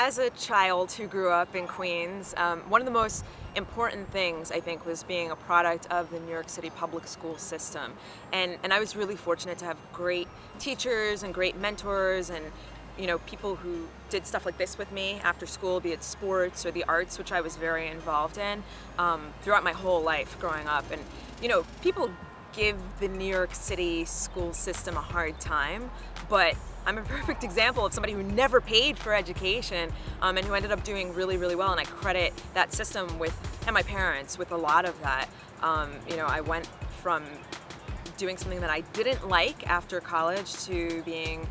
as a child who grew up in Queens, one of the most important things, I think, was being a product of the New York City public school system. And I was really fortunate to have great teachers and great mentors and people who did stuff like this with me after school, be it sports or the arts, which I was very involved in throughout my whole life growing up. And people give the New York City school system a hard time, but I'm a perfect example of somebody who never paid for education and who ended up doing really, really well. And I credit that system and my parents with a lot of that. I went from doing something that I didn't like after college to being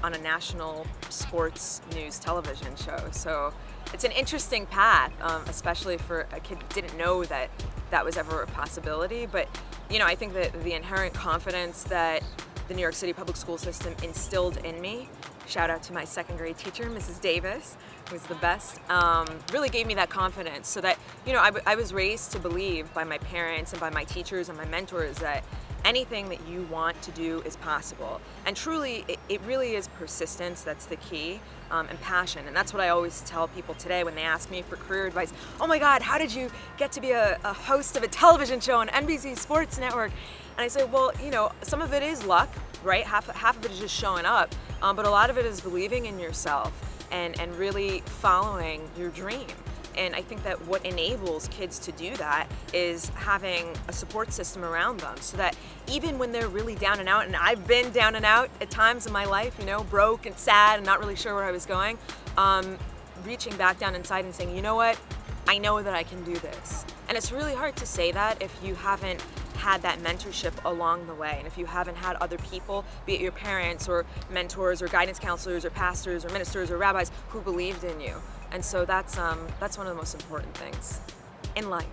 on a national sports news television show. So it's an interesting path, especially for a kid who didn't know that that was ever a possibility. But I think that the inherent confidence that the New York City public school system instilled in me, shout out to my second grade teacher, Mrs. Davis, who was the best, really gave me that confidence so that, I was raised to believe by my parents and by my teachers and my mentors that anything that you want to do is possible. And truly, it really is persistence that's the key, and passion. And that's what I always tell people today when they ask me for career advice. Oh my God, how did you get to be a host of a television show on NBC Sports Network? And I say, well, some of it is luck, right? Half of it is just showing up, but a lot of it is believing in yourself and really following your dream. And I think that what enables kids to do that is having a support system around them so that even when they're really down and out, and I've been down and out at times in my life, broke and sad and not really sure where I was going, reaching back down inside and saying, you know what, I know that I can do this. And it's really hard to say that if you haven't had that mentorship along the way, and if you haven't had other people, be it your parents or mentors or guidance counselors or pastors or ministers or rabbis, who believed in you. And so that's one of the most important things in life.